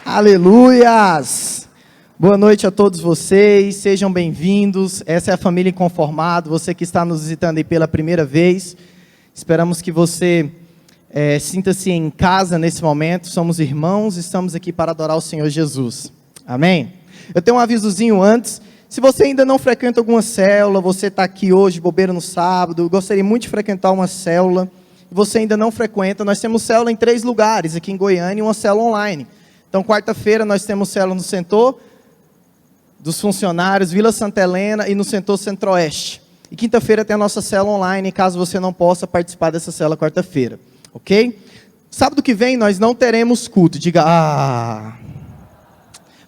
Aleluias! Boa noite a todos vocês, sejam bem-vindos. Essa é a Família Inconformado, você que está nos visitando aí pela primeira vez. Esperamos que você sinta-se em casa nesse momento. Somos irmãos, estamos aqui para adorar o Senhor Jesus. Amém? Eu tenho um avisozinho antes. Se você ainda não frequenta alguma célula, você está aqui hoje, bobeira no sábado, gostaria muito de frequentar uma célula, e você ainda não frequenta, nós temos célula em 3 lugares, aqui em Goiânia, e uma célula online. Então, quarta-feira, nós temos célula no Setor dos Funcionários, Vila Santa Helena, e no Setor Centro-Oeste. E quinta-feira tem a nossa célula online, caso você não possa participar dessa célula quarta-feira, ok? Sábado que vem, nós não teremos culto, diga,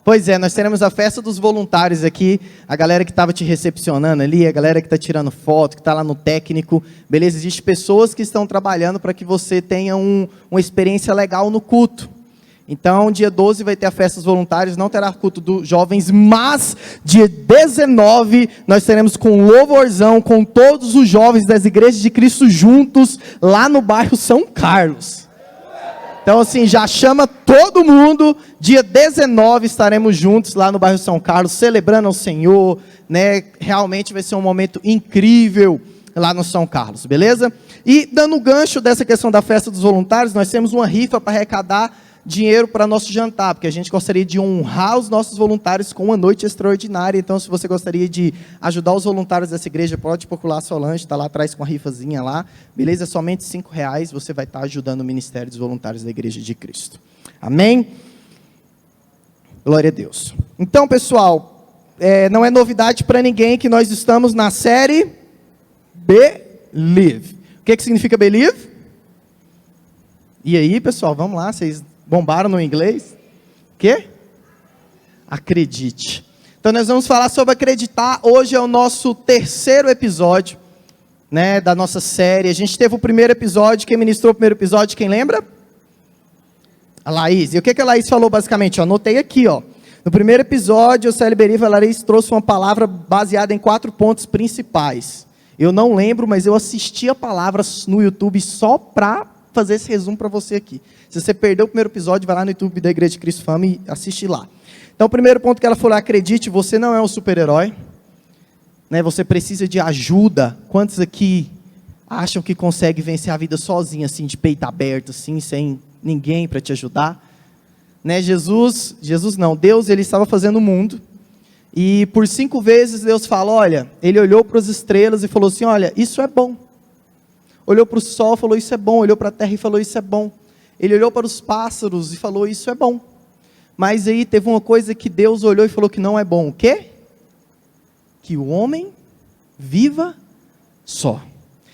Pois é, nós teremos a festa dos voluntários aqui, a galera que estava te recepcionando ali, a galera que está tirando foto, que está lá no técnico, beleza? Existem pessoas que estão trabalhando para que você tenha uma experiência legal no culto. Então, dia 12 vai ter a festa dos voluntários, não terá culto dos jovens, mas dia 19 nós teremos com um louvorzão, com todos os jovens das igrejas de Cristo juntos, lá no bairro São Carlos. Então, assim, já chama todo mundo, dia 19 estaremos juntos lá no bairro São Carlos, celebrando ao Senhor, né? Realmente vai ser um momento incrível lá no São Carlos, beleza? E dando o gancho dessa questão da festa dos voluntários, nós temos uma rifa para arrecadar dinheiro para nosso jantar, porque a gente gostaria de honrar os nossos voluntários com uma noite extraordinária. Então, se você gostaria de ajudar os voluntários dessa igreja, pode procurar a Solange, está lá atrás com a rifazinha lá, beleza? É somente R$5, você vai estar ajudando o Ministério dos Voluntários da Igreja de Cristo. Amém? Glória a Deus. Então, pessoal, não é novidade para ninguém que nós estamos na série Believe. O que significa Believe? E aí, pessoal, vamos lá, vocês bombaram no inglês? Quê? Acredite. Então nós vamos falar sobre acreditar. Hoje é o nosso 3º episódio, né, da nossa série. A gente teve o primeiro episódio. Quem ministrou o primeiro episódio, quem lembra? A Laís. E o que a Laís falou basicamente? Eu anotei aqui, ó. No primeiro episódio, o CL Believe, a Laís trouxe uma palavra baseada em 4 pontos principais. Eu não lembro, mas eu assisti a palavra no YouTube só para fazer esse resumo para você aqui. Se você perdeu o primeiro episódio, vai lá no YouTube da Igreja de Cristo Fama e assiste lá. Então, o primeiro ponto que ela falou, acredite, você não é um super-herói, né? Você precisa de ajuda. Quantos aqui acham que consegue vencer a vida sozinho, assim, de peito aberto, assim, sem ninguém para te ajudar? Né? Deus, ele estava fazendo o mundo, e por 5 vezes Deus fala, olha, ele olhou para as estrelas e falou assim, olha, isso é bom. Olhou para o sol e falou, isso é bom. Olhou para a terra e falou, isso é bom. Ele olhou para os pássaros e falou, isso é bom. Mas aí teve uma coisa que Deus olhou e falou que não é bom. O quê? Que o homem viva só.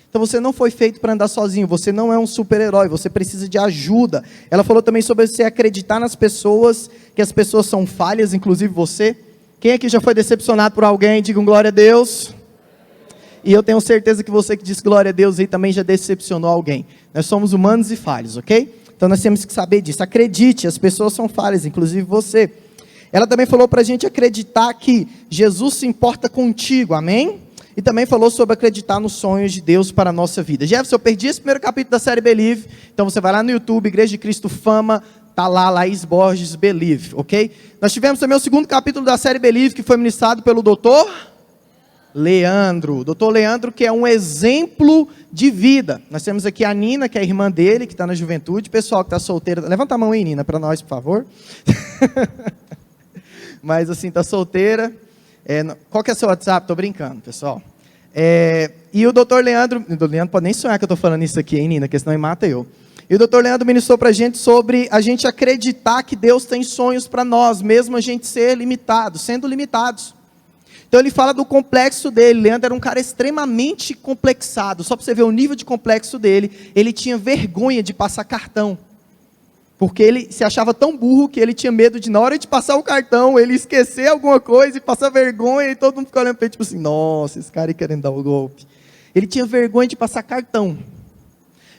Então você não foi feito para andar sozinho. Você não é um super-herói. Você precisa de ajuda. Ela falou também sobre você acreditar nas pessoas, que as pessoas são falhas, inclusive você. Quem aqui já foi decepcionado por alguém? Digam glória a Deus. E eu tenho certeza que você que diz glória a Deus aí também já decepcionou alguém. Nós somos humanos e falhos, ok? Então nós temos que saber disso. Acredite, as pessoas são falhas, inclusive você. Ela também falou para a gente acreditar que Jesus se importa contigo, amém? E também falou sobre acreditar nos sonhos de Deus para a nossa vida. Jefferson, eu perdi esse primeiro capítulo da série Believe. Então você vai lá no YouTube, Igreja de Cristo Fama, tá lá, Laís Borges, Believe, ok? Nós tivemos também o 2º capítulo da série Believe, que foi ministrado pelo doutor Leandro, doutor Leandro, que é um exemplo de vida. Nós temos aqui a Nina, que é a irmã dele, que está na juventude. Pessoal que está solteira, levanta a mão aí, Nina, para nós, por favor. Mas assim, está solteira. Qual que é o seu WhatsApp? Estou brincando, pessoal. E o doutor Leandro pode nem sonhar que eu estou falando isso aqui, hein, Nina, porque senão ele mata eu. E o doutor Leandro ministrou para a gente sobre a gente acreditar que Deus tem sonhos para nós, mesmo a gente ser limitado, sendo limitados. Então ele fala do complexo dele. Leandro era um cara extremamente complexado. Só para você ver o nível de complexo dele. Ele tinha vergonha de passar cartão. Porque ele se achava tão burro que ele tinha medo de, na hora de passar o cartão, ele esquecer alguma coisa e passar vergonha. E todo mundo ficava olhando para ele, tipo assim, nossa, esse cara aí querendo dar o golpe. Ele tinha vergonha de passar cartão.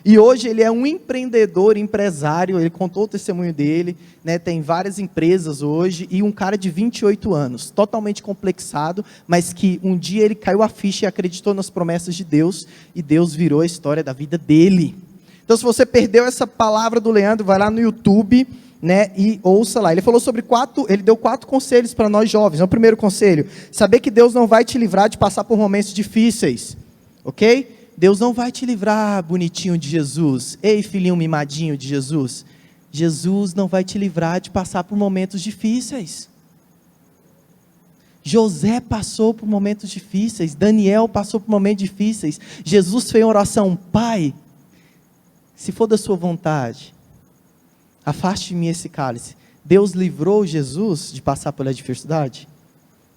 E hoje ele é um empreendedor, empresário, ele contou o testemunho dele, né, tem várias empresas hoje, e um cara de 28 anos, totalmente complexado, mas que um dia ele caiu a ficha e acreditou nas promessas de Deus, e Deus virou a história da vida dele. Então se você perdeu essa palavra do Leandro, vai lá no YouTube, né, e ouça lá. Ele falou ele deu 4 conselhos para nós jovens. O primeiro conselho: saber que Deus não vai te livrar de passar por momentos difíceis, ok? Deus não vai te livrar, bonitinho de Jesus. Ei, filhinho mimadinho de Jesus. Jesus não vai te livrar de passar por momentos difíceis. José passou por momentos difíceis, Daniel passou por momentos difíceis. Jesus fez uma oração: Pai, se for da sua vontade, afaste de mim esse cálice. Deus livrou Jesus de passar pela adversidade?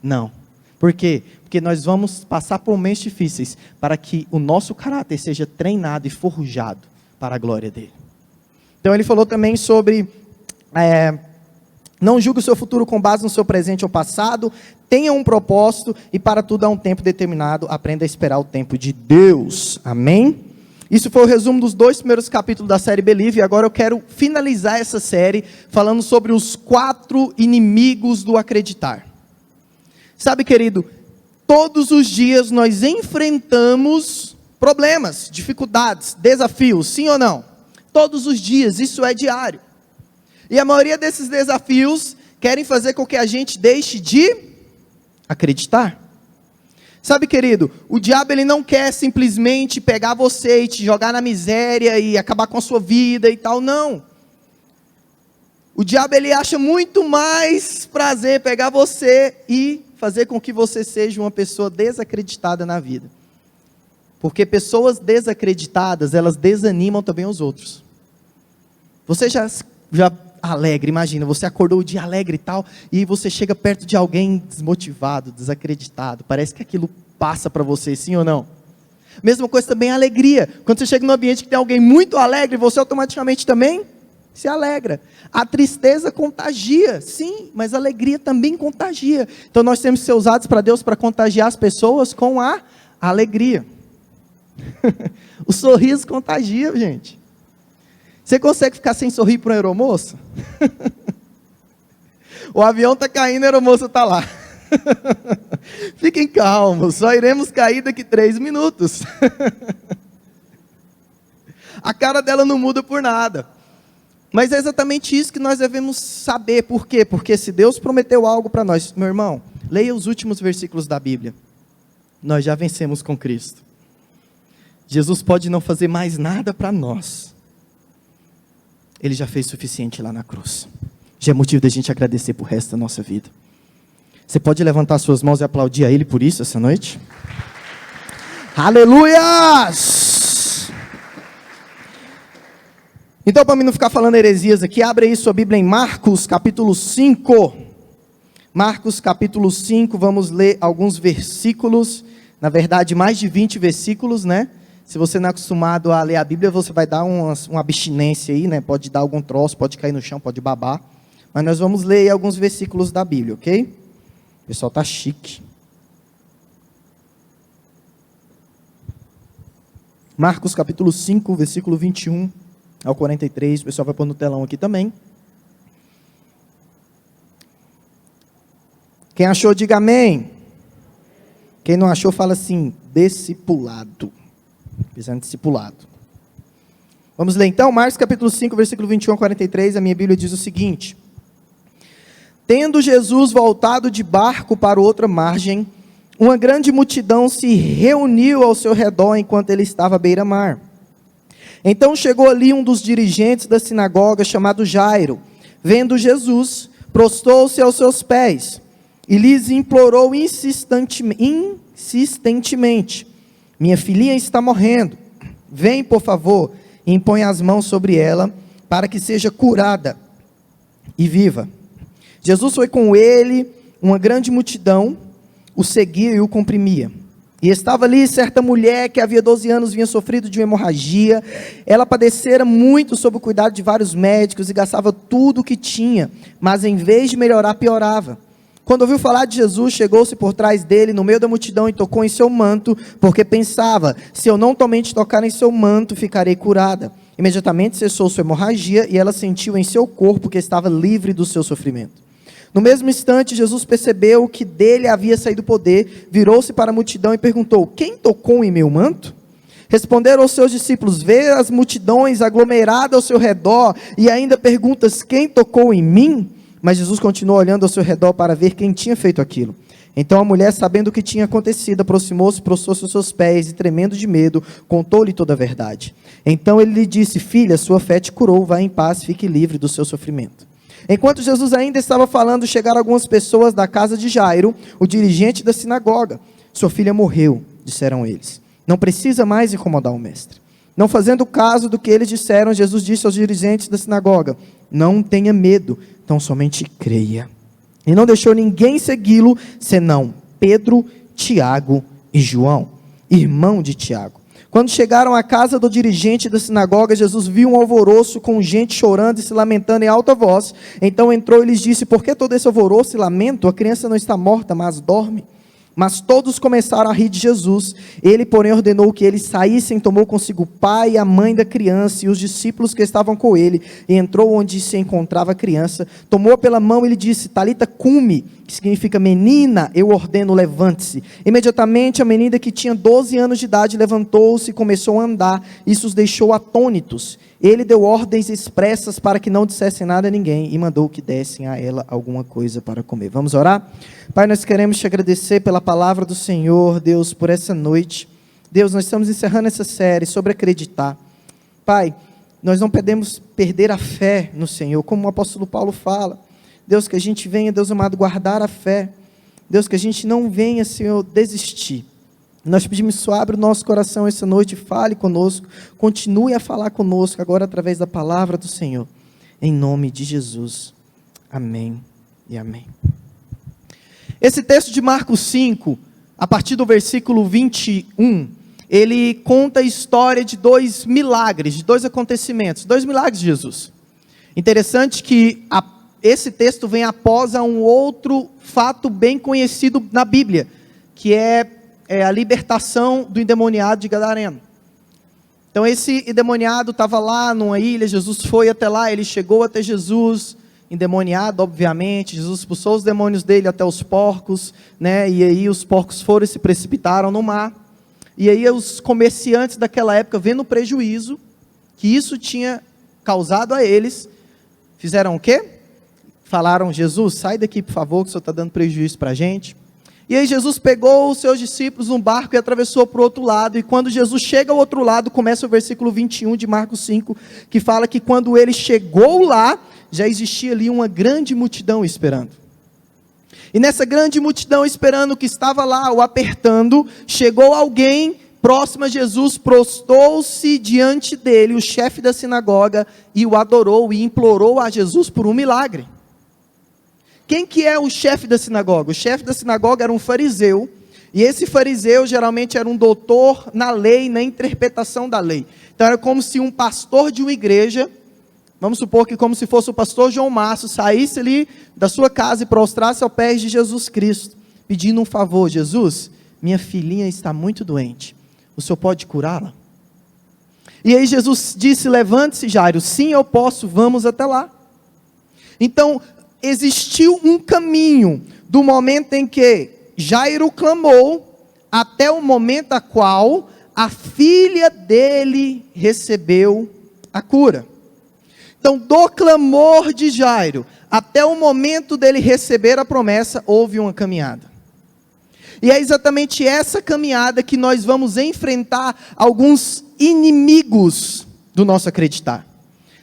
Não. Por quê? Porque nós vamos passar por momentos difíceis para que o nosso caráter seja treinado e forjado para a glória dele. Então ele falou também sobre, não julgue o seu futuro com base no seu presente ou passado, tenha um propósito e para tudo há um tempo determinado, aprenda a esperar o tempo de Deus. Amém? Isso foi o resumo dos 2 primeiros capítulos da série Believe, e agora eu quero finalizar essa série falando sobre os 4 inimigos do acreditar. Sabe, querido, todos os dias nós enfrentamos problemas, dificuldades, desafios, sim ou não? Todos os dias, isso é diário. E a maioria desses desafios querem fazer com que a gente deixe de acreditar. Sabe, querido, o diabo ele não quer simplesmente pegar você e te jogar na miséria e acabar com a sua vida e tal, não. O diabo ele acha muito mais prazer pegar você e fazer com que você seja uma pessoa desacreditada na vida. Porque pessoas desacreditadas, elas desanimam também os outros. Você já alegre, imagina, você acordou o dia alegre e tal, e você chega perto de alguém desmotivado, desacreditado, parece que aquilo passa para você, sim ou não? Mesma coisa também a alegria. Quando você chega num ambiente que tem alguém muito alegre, você automaticamente também se alegra. A tristeza contagia, sim, mas a alegria também contagia. Então nós temos que ser usados para Deus para contagiar as pessoas com a alegria. O sorriso contagia, gente. Você consegue ficar sem sorrir para uma aeromoça? O avião está caindo, a aeromoça está lá. Fiquem calmos, só iremos cair daqui 3 minutos. A cara dela não muda por nada. Mas é exatamente isso que nós devemos saber. Por quê? Porque se Deus prometeu algo para nós, meu irmão, leia os últimos versículos da Bíblia. Nós já vencemos com Cristo. Jesus pode não fazer mais nada para nós. Ele já fez o suficiente lá na cruz. Já é motivo da gente agradecer por resto da nossa vida. Você pode levantar suas mãos e aplaudir a Ele por isso essa noite? Aleluias! Então, para mim não ficar falando heresias aqui, abre aí sua Bíblia em Marcos capítulo 5. Marcos capítulo 5, vamos ler alguns versículos. Na verdade, mais de 20 versículos, né? Se você não é acostumado a ler a Bíblia, você vai dar uma abstinência aí, né? Pode dar algum troço, pode cair no chão, pode babar. Mas nós vamos ler aí alguns versículos da Bíblia, ok? O pessoal tá chique. Marcos capítulo 5, versículo 21 ao 43. O pessoal vai pôr no telão aqui também. Quem achou, diga amém. Quem não achou, fala assim, discipulado. Pisando discipulado. Vamos ler então, Marcos capítulo 5, versículo 21 a 43, a minha Bíblia diz o seguinte: Tendo Jesus voltado de barco para outra margem, uma grande multidão se reuniu ao seu redor enquanto ele estava à beira-mar. Então chegou ali um dos dirigentes da sinagoga, chamado Jairo. Vendo Jesus, prostou-se aos seus pés e lhes implorou insistentemente: Minha filhinha está morrendo. Vem, por favor, e impõe as mãos sobre ela, para que seja curada e viva. Jesus foi com ele, uma grande multidão o seguia e o comprimia. E estava ali certa mulher que havia 12 anos vinha sofrido de uma hemorragia. Ela padecera muito sob o cuidado de vários médicos e gastava tudo o que tinha, mas em vez de melhorar, piorava. Quando ouviu falar de Jesus, chegou-se por trás dele, no meio da multidão, e tocou em seu manto, porque pensava: se eu não somente tocar em seu manto, ficarei curada. Imediatamente cessou sua hemorragia, e ela sentiu em seu corpo que estava livre do seu sofrimento. No mesmo instante, Jesus percebeu que dele havia saído poder, virou-se para a multidão e perguntou: Quem tocou em meu manto? Responderam aos seus discípulos: vê as multidões aglomeradas ao seu redor e ainda perguntas: quem tocou em mim? Mas Jesus continuou olhando ao seu redor para ver quem tinha feito aquilo. Então a mulher, sabendo o que tinha acontecido, aproximou-se, prostrou-se aos seus pés e, tremendo de medo, contou-lhe toda a verdade. Então ele lhe disse: filha, sua fé te curou, vá em paz, fique livre do seu sofrimento. Enquanto Jesus ainda estava falando, chegaram algumas pessoas da casa de Jairo, o dirigente da sinagoga. Sua filha morreu, disseram eles. Não precisa mais incomodar o mestre. Não fazendo caso do que eles disseram, Jesus disse aos dirigentes da sinagoga: não tenha medo, tão somente creia. E não deixou ninguém segui-lo, senão Pedro, Tiago e João, irmão de Tiago. Quando chegaram à casa do dirigente da sinagoga, Jesus viu um alvoroço com gente chorando e se lamentando em alta voz. Então entrou e lhes disse: por que todo esse alvoroço e lamento? A criança não está morta, mas dorme. Mas todos começaram a rir de Jesus. Ele, porém, ordenou que eles saíssem, tomou consigo o pai e a mãe da criança e os discípulos que estavam com ele, e entrou onde se encontrava a criança, tomou-a pela mão e lhe disse: Talita cumi, que significa menina, eu ordeno, levante-se. Imediatamente a menina, que tinha 12 anos de idade, levantou-se e começou a andar. Isso os deixou atônitos. Ele deu ordens expressas para que não dissessem nada a ninguém e mandou que dessem a ela alguma coisa para comer. Vamos orar? Pai, nós queremos te agradecer pela palavra do Senhor, Deus, por essa noite. Deus, nós estamos encerrando essa série sobre acreditar. Pai, nós não podemos perder a fé no Senhor, como o apóstolo Paulo fala. Deus, que a gente venha, Deus amado, guardar a fé. Deus, que a gente não venha, Senhor, desistir. Nós pedimos que abra o nosso coração essa noite, fale conosco, continue a falar conosco agora através da palavra do Senhor, em nome de Jesus, amém e amém. Esse texto de Marcos 5, a partir do versículo 21, ele conta a história de 2 milagres, de 2 acontecimentos, 2 milagres de Jesus. Interessante que esse texto vem após a um outro fato bem conhecido na Bíblia, que é a libertação do endemoniado de Gadareno. Então esse endemoniado estava lá numa ilha, Jesus foi até lá, ele chegou até Jesus, endemoniado obviamente, Jesus expulsou os demônios dele até os porcos, né? E aí os porcos foram e se precipitaram no mar, e aí os comerciantes daquela época, vendo o prejuízo que isso tinha causado a eles, fizeram o quê? Falaram: Jesus, sai daqui por favor, que o Senhor está dando prejuízo para a gente. E aí Jesus pegou os seus discípulos num barco e atravessou para o outro lado. E quando Jesus chega ao outro lado, começa o versículo 21 de Marcos 5, que fala que quando ele chegou lá, já existia ali uma grande multidão esperando. E nessa grande multidão esperando, que estava lá o apertando, chegou alguém próximo a Jesus, prostou-se diante dele, o chefe da sinagoga, e o adorou e implorou a Jesus por um milagre. Quem que é o chefe da sinagoga? O chefe da sinagoga era um fariseu, e esse fariseu geralmente era um doutor na lei, na interpretação da lei. Então era como se um pastor de uma igreja, vamos supor que como se fosse o pastor João Márcio, saísse ali da sua casa e prostrasse aos pés de Jesus Cristo, pedindo um favor: Jesus, minha filhinha está muito doente, o senhor pode curá-la? E aí Jesus disse: levante-se, Jairo, sim, eu posso, vamos até lá. Então existiu um caminho do momento em que Jairo clamou até o momento a qual a filha dele recebeu a cura. Então, do clamor de Jairo até o momento dele receber a promessa, houve uma caminhada. E é exatamente essa caminhada que nós vamos enfrentar alguns inimigos do nosso acreditar.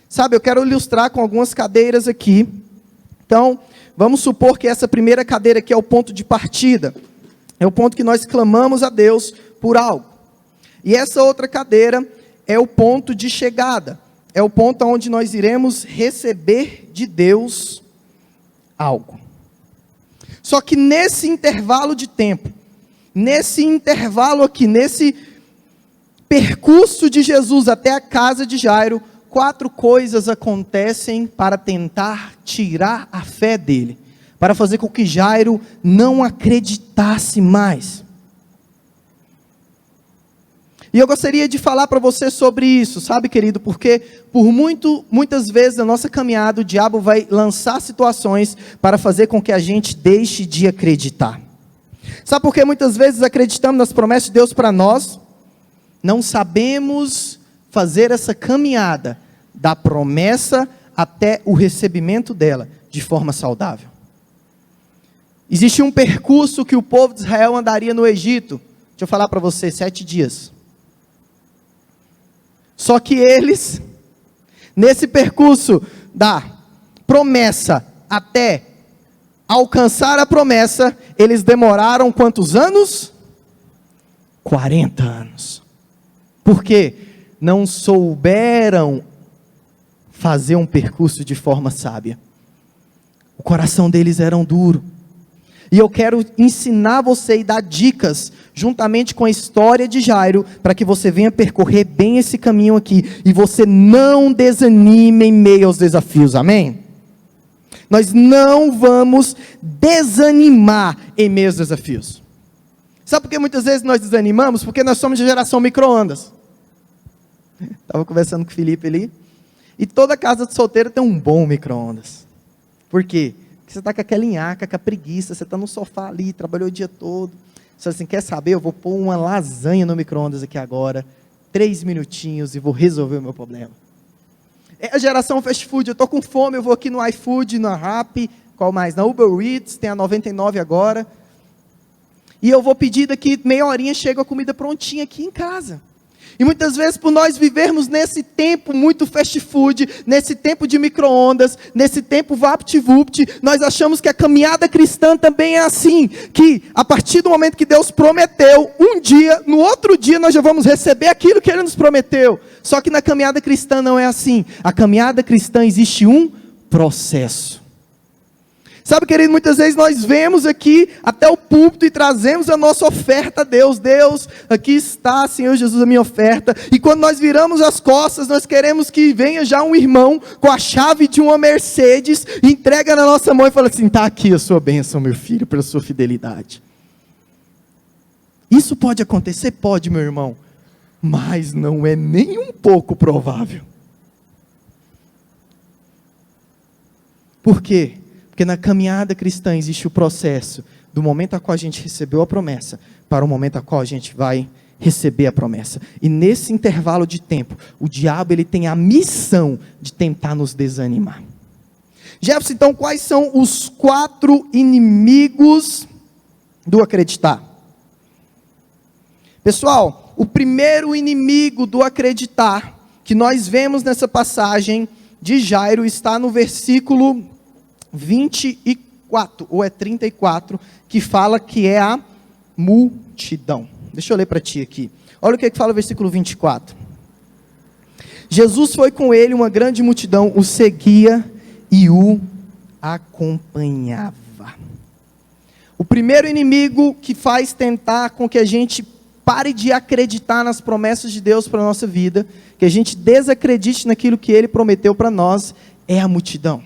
Sabe, eu quero ilustrar com algumas cadeiras aqui. Então, vamos supor que essa primeira cadeira aqui é o ponto de partida. É o ponto que nós clamamos a Deus por algo. E essa outra cadeira é o ponto de chegada. É o ponto onde nós iremos receber de Deus algo. Só que nesse intervalo de tempo, nesse intervalo aqui, nesse percurso de Jesus até a casa de Jairo, 4 coisas acontecem para tentar tirar a fé dele, para fazer com que Jairo não acreditasse mais. E eu gostaria de falar para você sobre isso, sabe, querido, porque muitas vezes na nossa caminhada o diabo vai lançar situações para fazer com que a gente deixe de acreditar. Sabe por que muitas vezes acreditamos nas promessas de Deus para nós? não sabemos fazer essa caminhada da promessa até o recebimento dela de forma saudável. Existia um percurso que o povo de Israel andaria no Egito. Deixa eu falar para você, 7 dias. Só que eles, nesse percurso da promessa até alcançar a promessa, eles demoraram quantos anos? 40 anos. Por quê? Não souberam fazer um percurso de forma sábia. O coração deles era duro. E eu quero ensinar você e dar dicas, juntamente com a história de Jairo, para que você venha percorrer bem esse caminho aqui, e você não desanime em meio aos desafios, amém? Nós não vamos desanimar em meio aos desafios. Sabe por que muitas vezes nós desanimamos? Porque nós somos de geração micro-ondas. Estava conversando com o Felipe ali, e toda casa de solteiro tem um bom micro-ondas. Por quê? Porque você está com aquela nhaca, com a preguiça, você está no sofá ali, trabalhou o dia todo. Você assim, quer saber? Eu vou pôr uma lasanha no micro-ondas aqui agora, 3 minutinhos e vou resolver o meu problema. É a geração fast food, eu estou com fome, eu vou aqui no iFood, na Rappi, qual mais? Na Uber Eats, tem a 99 agora. E eu vou pedir daqui meia horinha, chega a comida prontinha aqui em casa. E muitas vezes, por nós vivermos nesse tempo muito fast food, nesse tempo de micro-ondas, nesse tempo vapt-vupt, nós achamos que a caminhada cristã também é assim, que a partir do momento que Deus prometeu, um dia, no outro dia nós já vamos receber aquilo que Ele nos prometeu. Só que na caminhada cristã não é assim. A caminhada cristã existe um processo. Sabe, querido, muitas vezes nós vemos aqui até o púlpito e trazemos a nossa oferta a Deus. Deus, aqui está, Senhor Jesus, a minha oferta. E quando nós viramos as costas, nós queremos que venha já um irmão com a chave de uma Mercedes, entrega na nossa mão e fala assim, está aqui a sua bênção, meu filho, pela sua fidelidade. Isso pode acontecer? Pode, meu irmão. Mas não é nem um pouco provável. Por quê? Porque na caminhada cristã existe o processo do momento a qual a gente recebeu a promessa para o momento a qual a gente vai receber a promessa. E nesse intervalo de tempo, o diabo ele tem a missão de tentar nos desanimar. Jefferson, então, quais são os 4 inimigos do acreditar? Pessoal, o primeiro inimigo do acreditar que nós vemos nessa passagem de Jairo está no versículo 24, ou é 34, que fala que é a multidão. Deixa eu ler para ti aqui. Olha o que fala o versículo 24. Jesus foi com ele, uma grande multidão o seguia e o acompanhava. O primeiro inimigo que faz tentar com que a gente pare de acreditar nas promessas de Deus para a nossa vida, que a gente desacredite naquilo que Ele prometeu para nós, é a multidão.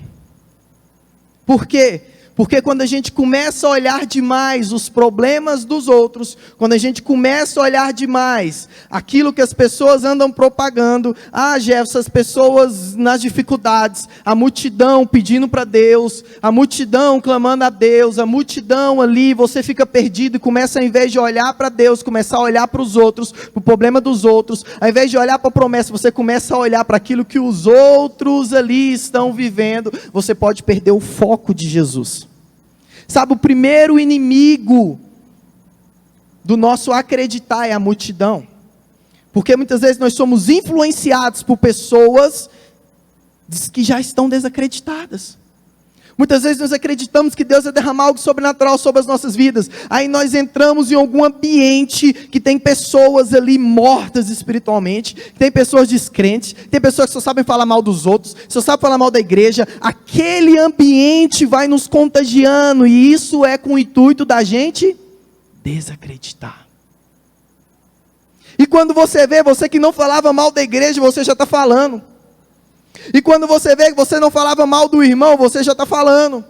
Por quê? Porque quando a gente começa a olhar demais os problemas dos outros, quando a gente começa a olhar demais aquilo que as pessoas andam propagando, Jefferson, as pessoas nas dificuldades, a multidão pedindo para Deus, a multidão clamando a Deus, a multidão ali, você fica perdido e começa, ao invés de olhar para Deus, começar a olhar para os outros, para o problema dos outros, ao invés de olhar para a promessa, você começa a olhar para aquilo que os outros ali estão vivendo, você pode perder o foco de Jesus. Sabe, o primeiro inimigo do nosso acreditar é a multidão. Porque muitas vezes nós somos influenciados por pessoas que já estão desacreditadas. Muitas vezes nós acreditamos que Deus vai derramar algo sobrenatural sobre as nossas vidas. Aí nós entramos em algum ambiente que tem pessoas ali mortas espiritualmente, que tem pessoas descrentes, tem pessoas que só sabem falar mal dos outros, só sabem falar mal da igreja. Aquele ambiente vai nos contagiando e isso é com o intuito da gente desacreditar. E quando você vê, você que não falava mal da igreja, você já está falando. E quando você vê que você não falava mal do irmão, você já está falando.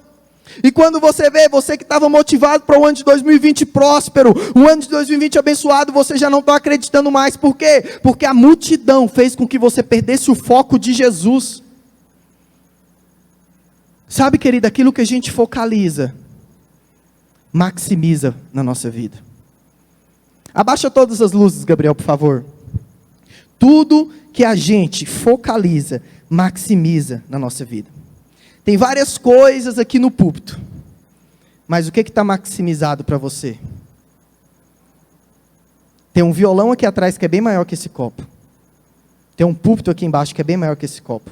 E quando você vê, você que estava motivado para o ano de 2020 próspero, o ano de 2020 abençoado, você já não está acreditando mais. Por quê? Porque a multidão fez com que você perdesse o foco de Jesus. Sabe, querido, aquilo que a gente focaliza, maximiza na nossa vida. Abaixa todas as luzes, Gabriel, por favor. Tudo que a gente focaliza, maximiza na nossa vida. Tem várias coisas aqui no púlpito, mas o que está maximizado para você? Tem um violão aqui atrás que é bem maior que esse copo. Tem um púlpito aqui embaixo que é bem maior que esse copo.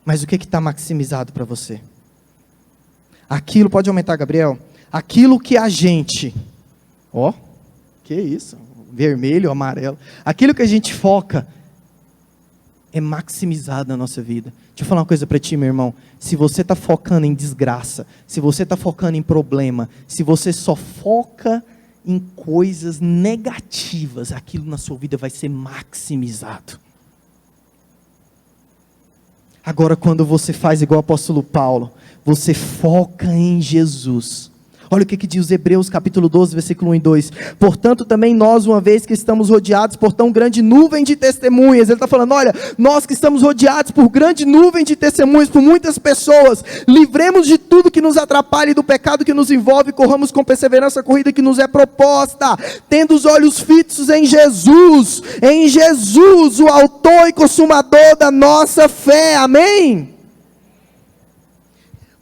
Mas o que está maximizado para você? Aquilo, pode aumentar, Gabriel? Aquilo que a gente, que isso? Vermelho, amarelo. Aquilo que a gente foca é maximizado na nossa vida. Deixa eu falar uma coisa para ti, meu irmão. Se você está focando em desgraça, se você está focando em problema, se você só foca em coisas negativas, aquilo na sua vida vai ser maximizado. Agora, quando você faz igual o apóstolo Paulo, você foca em Jesus. Olha o que diz Hebreus capítulo 12, versículo 1 e 2. Portanto, também nós, uma vez que estamos rodeados por tão grande nuvem de testemunhas. Ele está falando, olha, nós que estamos rodeados por grande nuvem de testemunhas, por muitas pessoas, livremos de tudo que nos atrapalha e do pecado que nos envolve, corramos com perseverança a corrida que nos é proposta, tendo os olhos fixos em Jesus, o autor e consumador da nossa fé. Amém?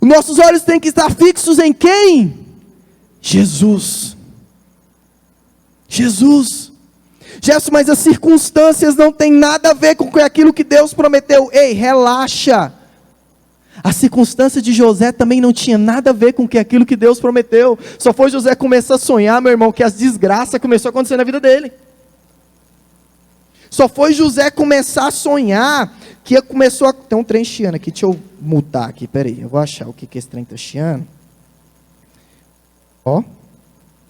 Os nossos olhos têm que estar fixos em quem? Jesus. Gerson, mas as circunstâncias não têm nada a ver com aquilo que Deus prometeu. Ei, relaxa. A circunstância de José também não tinha nada a ver com aquilo que Deus prometeu. Só foi José começar a sonhar, meu irmão, que as desgraças começaram a acontecer na vida dele. Só foi José começar a sonhar que começou a... Tem um trem chiando aqui, deixa eu mutar aqui, peraí. Eu vou achar o que esse trem está chiando.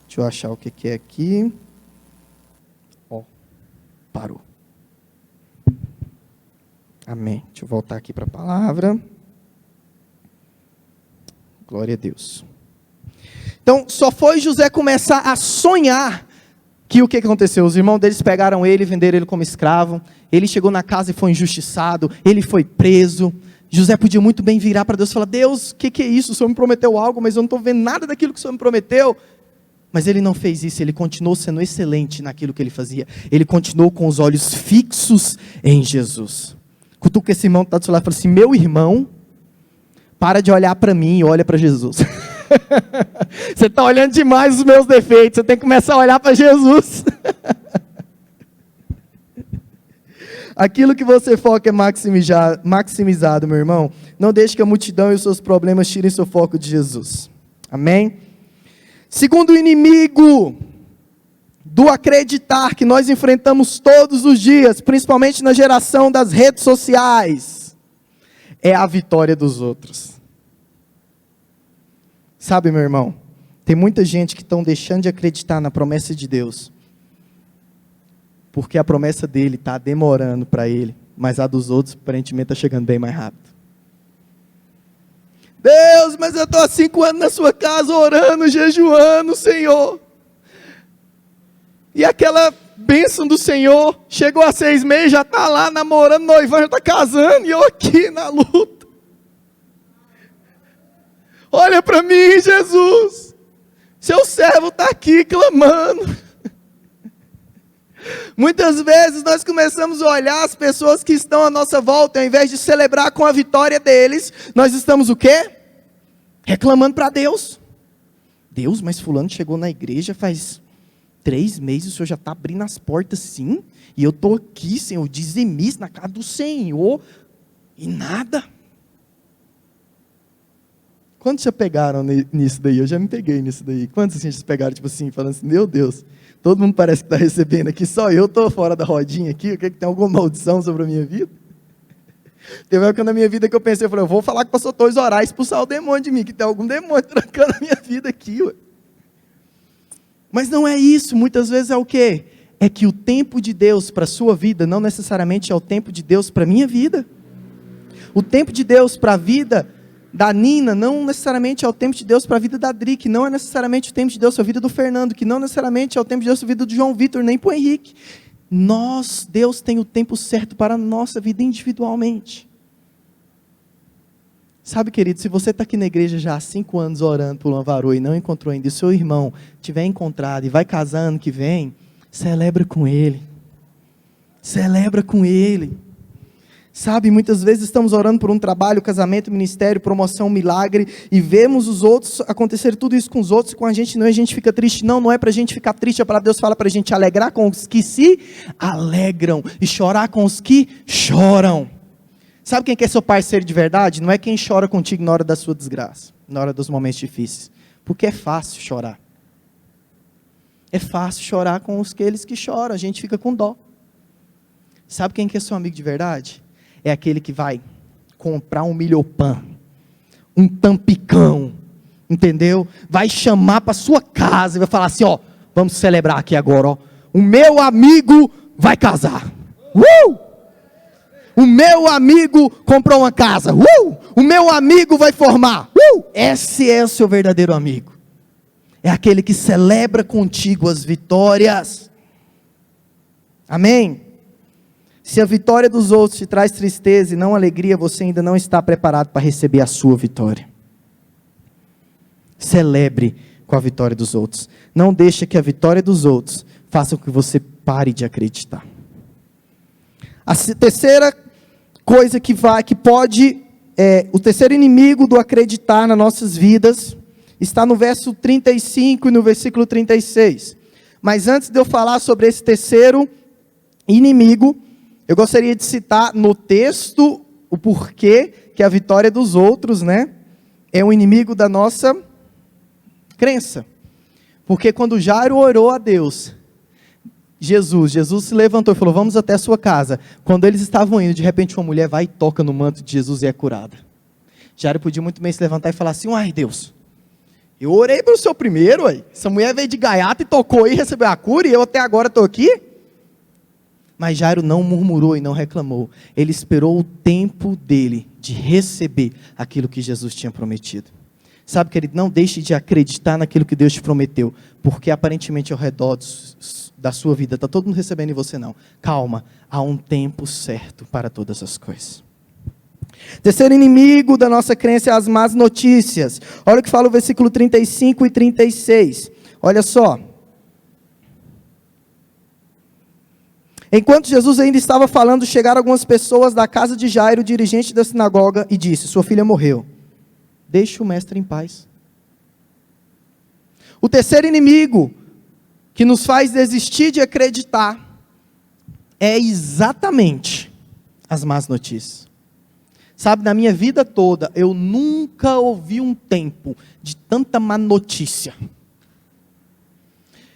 Deixa eu achar o que é aqui. Parou. Amém. Deixa eu voltar aqui para a palavra. Glória a Deus. Então, só foi José começar a sonhar que o que aconteceu? Os irmãos deles pegaram ele e venderam ele como escravo. Ele chegou na casa e foi injustiçado. Ele foi preso. José podia muito bem virar para Deus e falar, Deus, o que é isso? O Senhor me prometeu algo, mas eu não estou vendo nada daquilo que o Senhor me prometeu. Mas ele não fez isso, ele continuou sendo excelente naquilo que ele fazia. Ele continuou com os olhos fixos em Jesus. Cutuca esse irmão que está do seu lado e fala assim, meu irmão, para de olhar para mim e olha para Jesus. Você está olhando demais os meus defeitos, você tem que começar a olhar para Jesus. Aquilo que você foca é maximizado, meu irmão. Não deixe que a multidão e os seus problemas tirem seu foco de Jesus. Amém? Segundo inimigo do acreditar que nós enfrentamos todos os dias, principalmente na geração das redes sociais, é a vitória dos outros. Sabe, meu irmão, tem muita gente que estão deixando de acreditar na promessa de Deus, porque a promessa dele está demorando para ele, mas a dos outros aparentemente está chegando bem mais rápido. Deus, mas eu estou há 5 anos na sua casa orando, jejuando, Senhor. E aquela bênção do Senhor, chegou a 6 meses, já está lá namorando, noivando, já está casando, e eu aqui na luta. Olha para mim, Jesus. Seu servo está aqui clamando. Muitas vezes nós começamos a olhar as pessoas que estão à nossa volta, ao invés de celebrar com a vitória deles, nós estamos o quê? Reclamando para Deus. Deus, mas fulano chegou na igreja faz 3 meses, o Senhor já está abrindo as portas sim, e eu estou aqui, Senhor, dizimista na casa do Senhor, e nada. Quantos já pegaram nisso daí? Eu já me peguei nisso daí. Quantos vocês pegaram, tipo assim, falando assim, meu Deus, todo mundo parece que está recebendo aqui, só eu estou fora da rodinha aqui, o que tem alguma maldição sobre a minha vida? Teve uma época na minha vida que eu pensei, eu falei, eu vou falar com o pastor Torres orar, expulsar o demônio de mim, que tem algum demônio trancando a minha vida aqui, ué. Mas não é isso, muitas vezes é o quê? É que o tempo de Deus para a sua vida, não necessariamente é o tempo de Deus para a minha vida. O tempo de Deus para a vida da Nina, não necessariamente é o tempo de Deus para a vida da Adri, que não é necessariamente o tempo de Deus para a vida do Fernando, que não necessariamente é o tempo de Deus para a vida do João Vitor, nem para o Henrique. Deus tem o tempo certo para a nossa vida individualmente. Sabe, querido, se você está aqui na igreja já há 5 anos orando por uma varoa e não encontrou ainda, e seu irmão tiver encontrado e vai casar ano que vem, celebra com ele. Celebra com ele. Sabe, muitas vezes estamos orando por um trabalho, casamento, ministério, promoção, milagre, e vemos os outros acontecer tudo isso com os outros, e com a gente não, e a gente fica triste. Não, não é para a gente ficar triste, a palavra de Deus fala para a gente alegrar com os que se alegram, e chorar com os que choram. Sabe quem que é seu parceiro de verdade? Não é quem chora contigo na hora da sua desgraça, na hora dos momentos difíceis, porque é fácil chorar. É fácil chorar com aqueles que choram, a gente fica com dó. Sabe quem que é seu amigo de verdade? É aquele que vai comprar um milhopan, um tampicão, entendeu? Vai chamar para sua casa e vai falar assim, ó, vamos celebrar aqui agora, ó. O meu amigo vai casar. O meu amigo comprou uma casa. O meu amigo vai formar. Esse é o seu verdadeiro amigo. É aquele que celebra contigo as vitórias. Amém? Se a vitória dos outros te traz tristeza e não alegria, você ainda não está preparado para receber a sua vitória. Celebre com a vitória dos outros. Não deixe que a vitória dos outros faça com que você pare de acreditar. A terceira coisa o terceiro inimigo do acreditar nas nossas vidas está no verso 35 e no versículo 36. Mas antes de eu falar sobre esse terceiro inimigo, eu gostaria de citar no texto o porquê que a vitória dos outros, é um inimigo da nossa crença. Porque quando Jairo orou a Deus, Jesus se levantou e falou, vamos até a sua casa. Quando eles estavam indo, de repente uma mulher vai e toca no manto de Jesus e é curada. Jairo podia muito bem se levantar e falar assim, uai Deus, eu orei para o senhor primeiro, uai. Essa mulher veio de gaiata e tocou e recebeu a cura e eu até agora estou aqui. Mas Jairo não murmurou e não reclamou. Ele esperou o tempo dele de receber aquilo que Jesus tinha prometido. Sabe, querido, não deixe de acreditar naquilo que Deus te prometeu, porque aparentemente ao redor da sua vida está todo mundo recebendo e você não. Calma, há um tempo certo para todas as coisas. Terceiro inimigo da nossa crença é as más notícias. Olha o que fala o versículo 35 e 36. Olha só. Enquanto Jesus ainda estava falando, chegaram algumas pessoas da casa de Jairo, dirigente da sinagoga, e disse, sua filha morreu. Deixe o mestre em paz. O terceiro inimigo que nos faz desistir de acreditar é exatamente as más notícias. Sabe, na minha vida toda, eu nunca ouvi um tempo de tanta má notícia.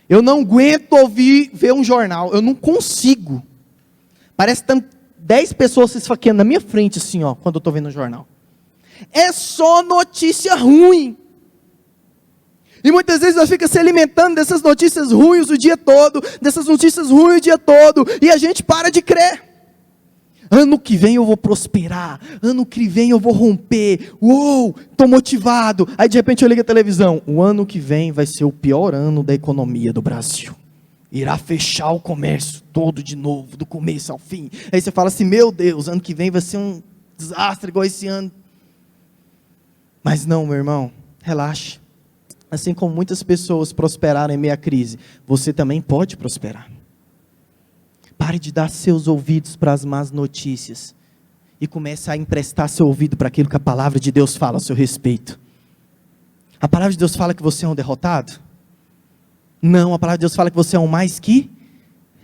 Eu não aguento ver um jornal, eu não consigo. Parece que estão 10 pessoas se esfaqueando na minha frente, assim, ó, quando eu estou vendo o jornal. É só notícia ruim. E muitas vezes nós ficamos se alimentando dessas notícias ruins o dia todo, e a gente para de crer. Ano que vem eu vou prosperar, ano que vem eu vou romper, estou motivado. Aí de repente eu ligo a televisão, o ano que vem vai ser o pior ano da economia do Brasil. Irá fechar o comércio todo de novo, do começo ao fim. Aí você fala assim, meu Deus, ano que vem vai ser um desastre igual esse ano. Mas não, meu irmão, relaxe. Assim como muitas pessoas prosperaram em meio à crise, você também pode prosperar. Pare de dar seus ouvidos para as más notícias e comece a emprestar seu ouvido para aquilo que a palavra de Deus fala a seu respeito. A palavra de Deus fala que você é um derrotado? Não, a palavra de Deus fala que você é um mais que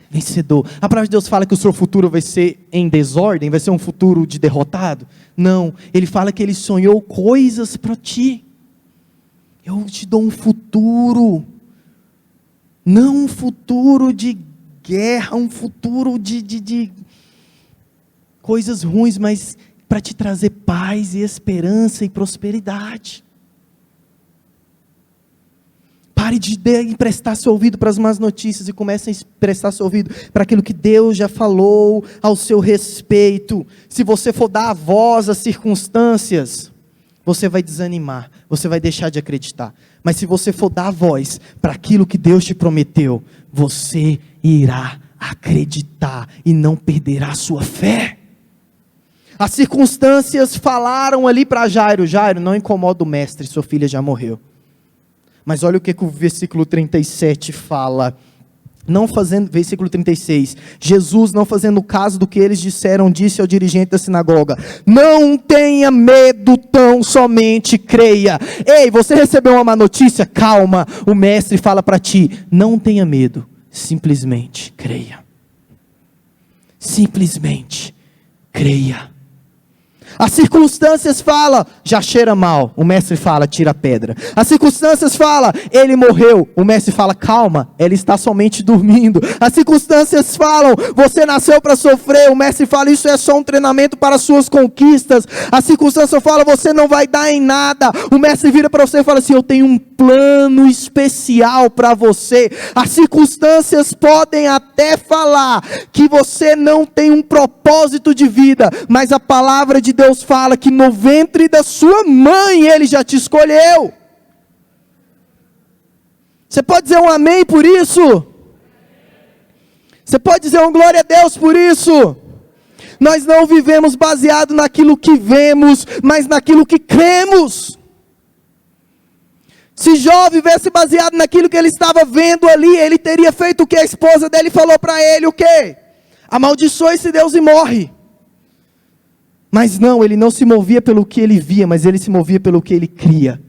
vencedor. A palavra de Deus fala que o seu futuro vai ser em desordem, vai ser um futuro de derrotado? Não, ele fala que ele sonhou coisas para ti. Eu te dou um futuro, não um futuro de guerra, um futuro de coisas ruins, mas para te trazer paz e esperança e prosperidade. Pare de emprestar seu ouvido para as más notícias e comece a emprestar seu ouvido para aquilo que Deus já falou ao seu respeito. Se você for dar a voz às circunstâncias, você vai desanimar, você vai deixar de acreditar. Mas se você for dar a voz para aquilo que Deus te prometeu, você irá acreditar e não perderá a sua fé. As circunstâncias falaram ali para Jairo, Jairo, não incomoda o mestre, sua filha já morreu. Mas olha o que o versículo 37 fala. Não fazendo, versículo 36, Jesus, não fazendo caso do que eles disseram, disse ao dirigente da sinagoga: não tenha medo, tão somente creia. Ei, você recebeu uma má notícia? Calma, o mestre fala para ti: não tenha medo, simplesmente creia. Simplesmente creia. As circunstâncias falam, já cheira mal, o mestre fala, tira a pedra. As circunstâncias falam, ele morreu, o mestre fala, calma, ele está somente dormindo. As circunstâncias falam, você nasceu para sofrer, o mestre fala, isso é só um treinamento para as suas conquistas. As circunstâncias falam, você não vai dar em nada, o mestre vira para você e fala assim, eu tenho um plano especial para você. As circunstâncias podem até falar que você não tem um propósito de vida, mas a palavra de Deus fala que no ventre da sua mãe Ele já te escolheu. Você pode dizer um amém por isso? Você pode dizer um glória a Deus por isso? Nós não vivemos baseado naquilo que vemos, mas naquilo que cremos. Se Jó vivesse baseado naquilo que ele estava vendo ali, ele teria feito o que a esposa dele falou para ele, o quê? Amaldiçoa esse Deus e morre. Mas não, ele não se movia pelo que ele via, mas ele se movia pelo que ele cria.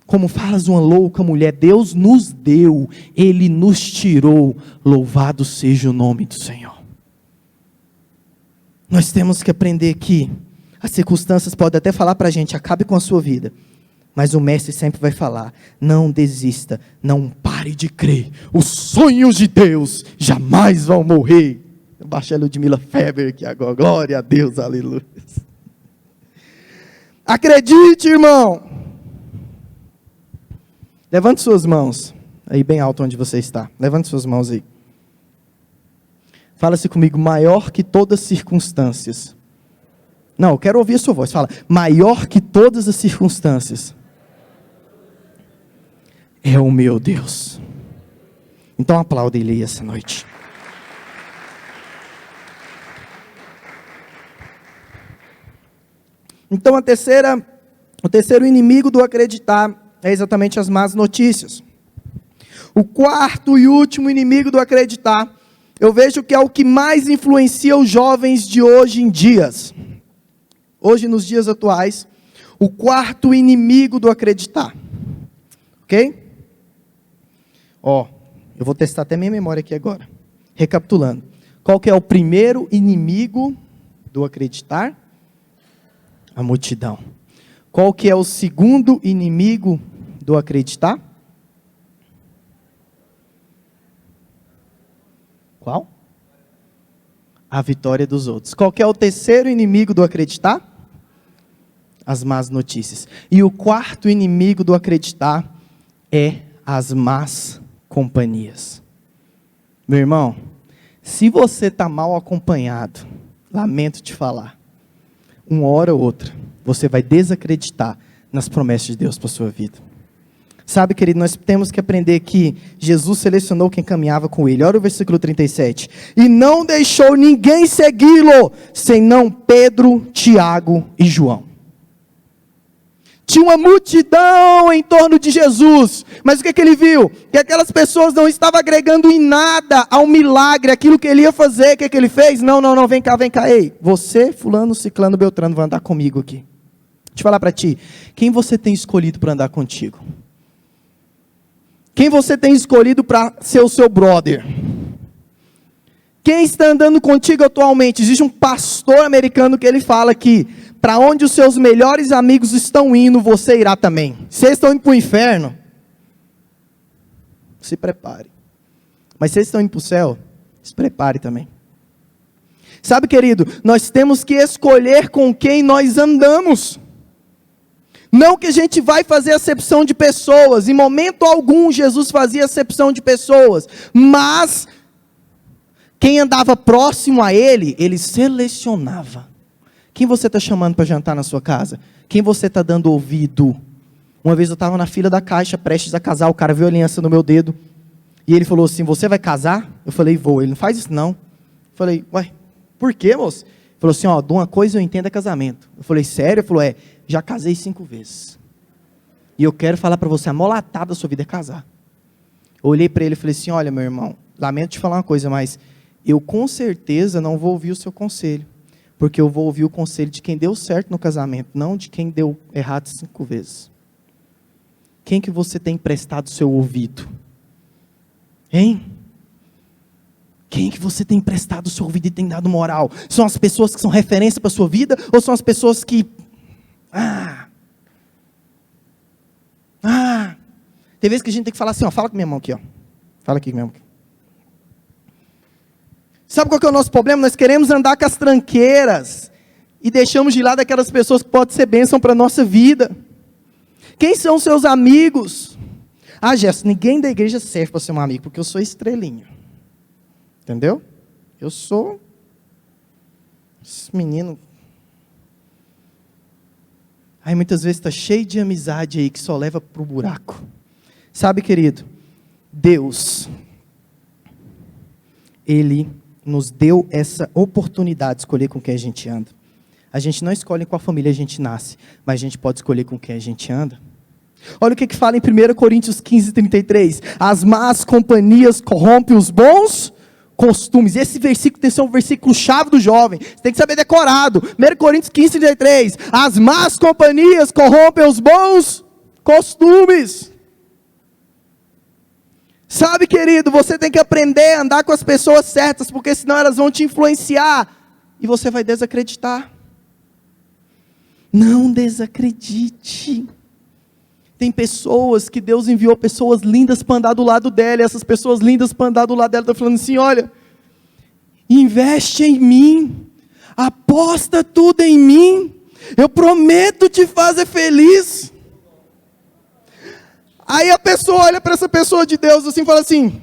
Como faz uma louca mulher, Deus nos deu, Ele nos tirou, louvado seja o nome do Senhor. Nós temos que aprender que as circunstâncias podem até falar para a gente, acabe com a sua vida. Mas o mestre sempre vai falar, não desista, não pare de crer. Os sonhos de Deus jamais vão morrer. Eu baixei a Ludmila Feber aqui agora, glória a Deus, aleluia. Acredite, irmão. Levante suas mãos, aí bem alto onde você está. Levante suas mãos aí. Fala-se comigo, maior que todas as circunstâncias. Não, eu quero ouvir a sua voz. Fala, maior que todas as circunstâncias é o meu Deus. Então aplauda Ele essa noite. Então o terceiro inimigo do acreditar é exatamente as más notícias. O quarto e último inimigo do acreditar, eu vejo que é o que mais influencia os jovens de hoje em dias. Hoje, nos dias atuais, o quarto inimigo do acreditar. Ok? Eu vou testar até minha memória aqui agora. Recapitulando. Qual que é o primeiro inimigo do acreditar? A multidão. Qual que é o segundo inimigo do acreditar? Qual? A vitória dos outros. Qual que é o terceiro inimigo do acreditar? As más notícias. E o quarto inimigo do acreditar é as más companhias. Meu irmão, se você está mal acompanhado, lamento te falar, uma hora ou outra, você vai desacreditar nas promessas de Deus para a sua vida. Sabe, querido, nós temos que aprender que Jesus selecionou quem caminhava com Ele. Olha o versículo 37. E não deixou ninguém segui-lo, senão Pedro, Tiago e João. Tinha uma multidão em torno de Jesus, mas o que ele viu? Que aquelas pessoas não estavam agregando em nada ao milagre, aquilo que ele ia fazer. O que ele fez? Não, vem cá, ei, você, fulano, ciclano, beltrano, vai andar comigo aqui. Deixa eu falar para ti, quem você tem escolhido para andar contigo? Quem você tem escolhido para ser o seu brother? Quem está andando contigo atualmente? Existe um pastor americano que ele fala que para onde os seus melhores amigos estão indo, você irá também. Se eles estão indo para o inferno, se prepare. Mas se eles estão indo para o céu, se prepare também. Sabe, querido, nós temos que escolher com quem nós andamos. Não que a gente vai fazer acepção de pessoas. Em momento algum, Jesus fazia acepção de pessoas. Mas quem andava próximo a Ele, Ele selecionava. Quem você está chamando para jantar na sua casa? Quem você está dando ouvido? Uma vez eu estava na fila da caixa, prestes a casar, o cara viu a aliança no meu dedo, e ele falou assim, você vai casar? Eu falei, vou. Ele, não faz isso não. Eu falei, ué, por quê, moço? Ele falou assim, de uma coisa eu entendo é casamento. Eu falei, sério? Ele falou, já casei 5 vezes. E eu quero falar para você, a molatada da sua vida é casar. Eu olhei para ele e falei assim, olha meu irmão, lamento te falar uma coisa, mas eu com certeza não vou ouvir o seu conselho. Porque eu vou ouvir o conselho de quem deu certo no casamento, não de quem deu errado 5 vezes. Quem que você tem emprestado seu ouvido? Hein? Quem que você tem emprestado o seu ouvido e tem dado moral? São as pessoas que são referência para a sua vida? Ou são as pessoas que... Tem vezes que a gente tem que falar assim, ó, fala com minha mão aqui, ó. Fala aqui com minha mão. Sabe qual que é o nosso problema? Nós queremos andar com as tranqueiras e deixamos de lado aquelas pessoas que podem ser bênção para a nossa vida. Quem são seus amigos? Jéssica, ninguém da igreja serve para ser um amigo, porque eu sou estrelinha. Entendeu? Eu sou esse menino. Aí muitas vezes está cheio de amizade aí que só leva para o buraco. Sabe, querido? Deus, Ele nos deu essa oportunidade de escolher com quem a gente anda. A gente não escolhe em qual família a gente nasce, mas a gente pode escolher com quem a gente anda. Olha o que fala em 1 Coríntios 15:33. As más companhias corrompem os bons costumes. Esse versículo tem que ser um versículo chave do jovem. Você tem que saber decorado. 1 Coríntios 15:33. As más companhias corrompem os bons costumes. Sabe, querido, você tem que aprender a andar com as pessoas certas, porque senão elas vão te influenciar e você vai desacreditar. Não desacredite. Tem pessoas que Deus enviou pessoas lindas para andar do lado dela, e essas pessoas lindas para andar do lado dela estão falando assim, olha, investe em mim, aposta tudo em mim, eu prometo te fazer feliz. Aí a pessoa olha para essa pessoa de Deus assim e fala assim,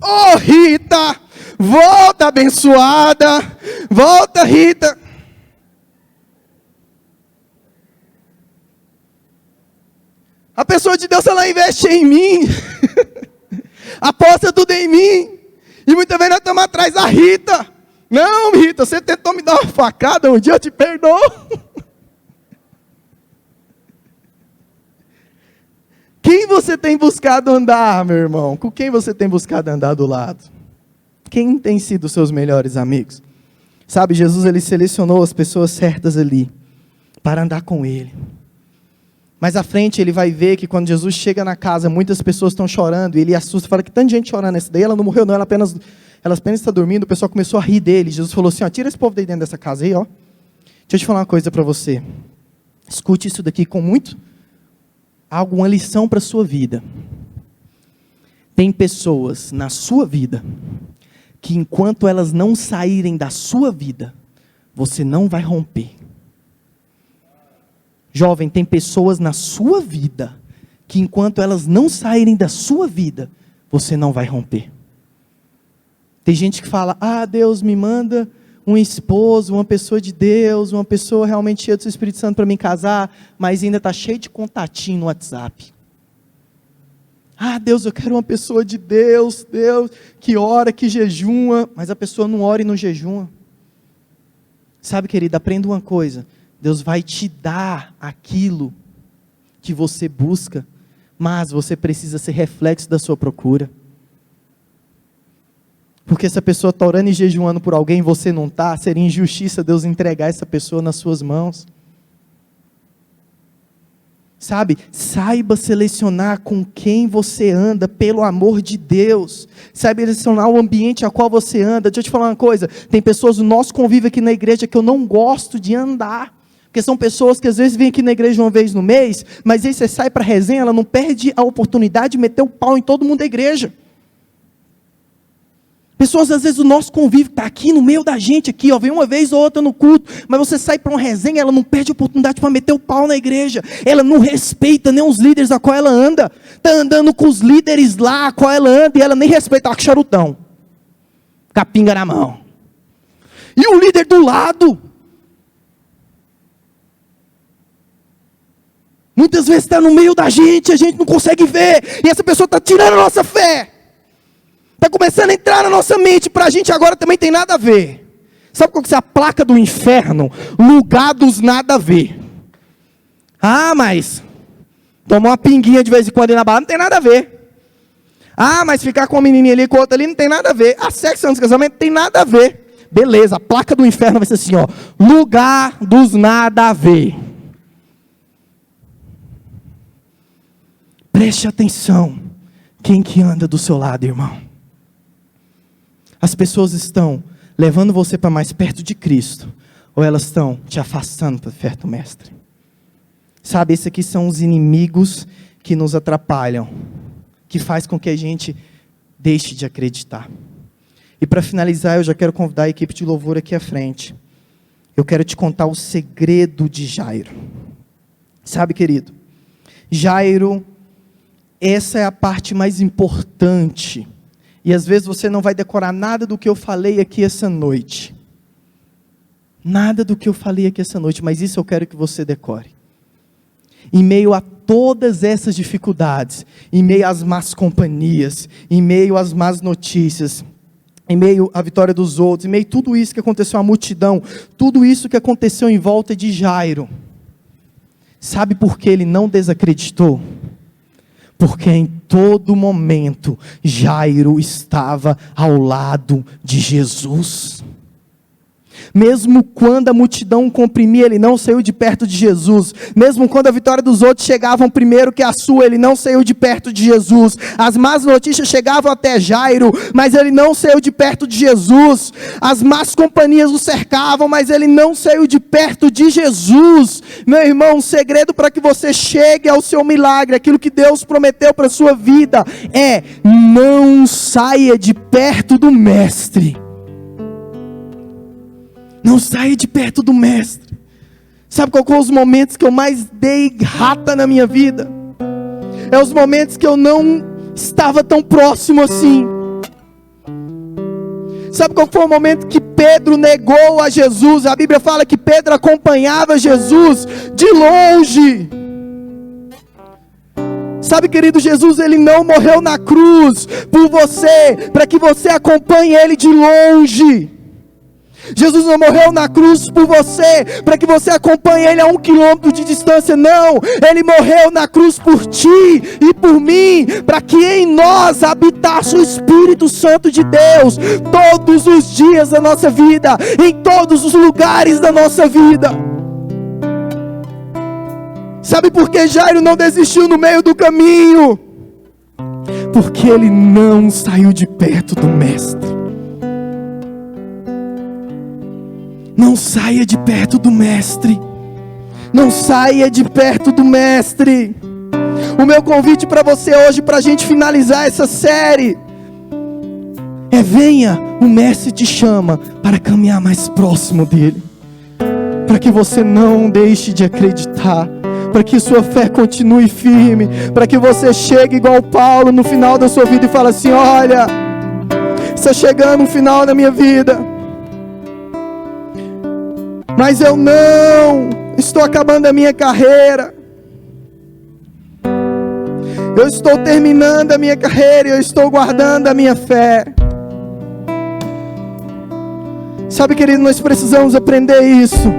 ô Rita, volta abençoada, volta Rita. A pessoa de Deus, ela investe em mim, aposta tudo em mim, e muitas vezes nós estamos atrás da Rita. Não, Rita, você tentou me dar uma facada, um dia eu te perdoo. Quem você tem buscado andar, meu irmão? Com quem você tem buscado andar do lado? Quem tem sido seus melhores amigos? Sabe, Jesus, ele selecionou as pessoas certas ali, para andar com ele. Mas à frente ele vai ver que quando Jesus chega na casa, muitas pessoas estão chorando, e ele assusta, fala que tanta gente chorando nessa daí, ela não morreu não, ela apenas está dormindo, o pessoal começou a rir dele. Jesus falou assim, ó, tira esse povo daí dentro dessa casa aí, ó. Deixa eu te falar uma coisa para você. Escute isso daqui com uma lição para a sua vida. Tem pessoas na sua vida, que enquanto elas não saírem da sua vida, você não vai romper. Jovem, tem pessoas na sua vida, que enquanto elas não saírem da sua vida, você não vai romper. Tem gente que fala, Deus me manda um esposo, uma pessoa de Deus, uma pessoa realmente cheia do seu Espírito Santo para me casar, mas ainda está cheio de contatinho no WhatsApp. Deus, eu quero uma pessoa de Deus, que ora, que jejuma, mas a pessoa não ora e não jejuma. Sabe, querida, aprenda uma coisa, Deus vai te dar aquilo que você busca, mas você precisa ser reflexo da sua procura. Porque se a pessoa está orando e jejuando por alguém e você não está, seria injustiça Deus entregar essa pessoa nas suas mãos. Sabe, saiba selecionar com quem você anda, pelo amor de Deus. Saiba selecionar o ambiente a qual você anda. Deixa eu te falar uma coisa, tem pessoas do nosso convívio aqui na igreja que eu não gosto de andar. Porque são pessoas que às vezes vêm aqui na igreja uma vez no mês, mas aí você sai para a resenha, ela não perde a oportunidade de meter o pau em todo mundo da igreja. Pessoas às vezes o nosso convívio está aqui no meio da gente, aqui, ó, vem uma vez ou outra no culto, mas você sai para uma resenha, ela não perde a oportunidade para meter o pau na igreja, ela não respeita nem os líderes a qual ela anda, está andando com os líderes lá a qual ela anda, e ela nem respeita, com charutão, capinga na mão, e o líder do lado, muitas vezes está no meio da gente, a gente não consegue ver, e essa pessoa está tirando a nossa fé, está começando a entrar na nossa mente, para a gente agora também tem nada a ver. Sabe qual que é a placa do inferno? Lugar dos nada a ver. Mas toma uma pinguinha de vez em quando na barra, não tem nada a ver. Ah, mas ficar com uma menininha ali, com outra ali, não tem nada a ver. Ah, sexo antes do casamento tem nada a ver. Beleza, a placa do inferno vai ser assim, ó. Lugar dos nada a ver. Preste atenção. Quem que anda do seu lado, irmão? As pessoas estão levando você para mais perto de Cristo, ou elas estão te afastando para perto do Mestre? Sabe, esses aqui são os inimigos que nos atrapalham, que faz com que a gente deixe de acreditar. E para finalizar, eu já quero convidar a equipe de louvor aqui à frente. Eu quero te contar o segredo de Jairo. Sabe, querido, Jairo, essa é a parte mais importante. E às vezes você não vai decorar nada do que eu falei aqui essa noite. Nada do que eu falei aqui essa noite, mas isso eu quero que você decore. Em meio a todas essas dificuldades, em meio às más companhias, em meio às más notícias, em meio à vitória dos outros, em meio a tudo isso que aconteceu, a multidão, tudo isso que aconteceu em volta de Jairo, sabe por que ele não desacreditou? Porque em todo momento, Jairo estava ao lado de Jesus. Mesmo quando a multidão o comprimia, ele não saiu de perto de Jesus. Mesmo quando a vitória dos outros chegavam primeiro que a sua, ele não saiu de perto de Jesus. As más notícias chegavam até Jairo, mas ele não saiu de perto de Jesus. As más companhias o cercavam, mas ele não saiu de perto de Jesus. Meu irmão, um segredo para que você chegue ao seu milagre, aquilo que Deus prometeu para a sua vida, é: não saia de perto do Mestre. Não saia de perto do Mestre. Sabe qual foram os momentos que eu mais dei rata na minha vida? É os momentos que eu não estava tão próximo assim. Sabe qual foi o momento que Pedro negou a Jesus? A Bíblia fala que Pedro acompanhava Jesus de longe. Sabe, querido, Jesus, ele não morreu na cruz por você, para que você acompanhe ele de longe. Jesus não morreu na cruz por você, para que você acompanhe ele a 1 quilômetro de distância, não. Ele morreu na cruz por ti e por mim, para que em nós habitasse o Espírito Santo de Deus, todos os dias da nossa vida, em todos os lugares da nossa vida. Sabe por que Jairo não desistiu no meio do caminho? Porque ele não saiu de perto do Mestre. Não saia de perto do Mestre. Não saia de perto do Mestre. O meu convite para você hoje, para a gente finalizar essa série, é: venha, o Mestre te chama para caminhar mais próximo dele, para que você não deixe de acreditar, para que sua fé continue firme, para que você chegue igual Paulo no final da sua vida e fale assim: olha, está chegando o final da minha vida, mas eu não estou acabando a minha carreira, eu estou terminando a minha carreira, eu estou guardando a minha fé. Sabe, querido, nós precisamos aprender isso,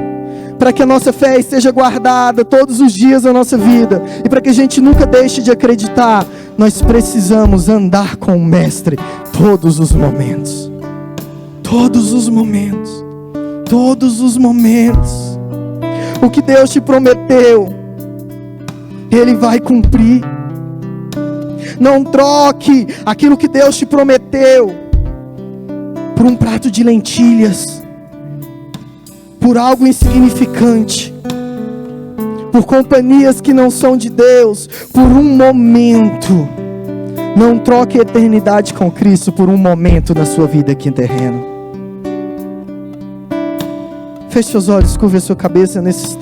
para que a nossa fé esteja guardada todos os dias da nossa vida, e para que a gente nunca deixe de acreditar. Nós precisamos andar com o Mestre todos os momentos. Todos os momentos. Todos os momentos. O que Deus te prometeu, Ele vai cumprir. Não troque aquilo que Deus te prometeu por um prato de lentilhas, por algo insignificante, por companhias que não são de Deus, por um momento. Não troque a eternidade com Cristo por um momento na sua vida aqui em terreno. Feche seus olhos, curva a sua cabeça nesse instante.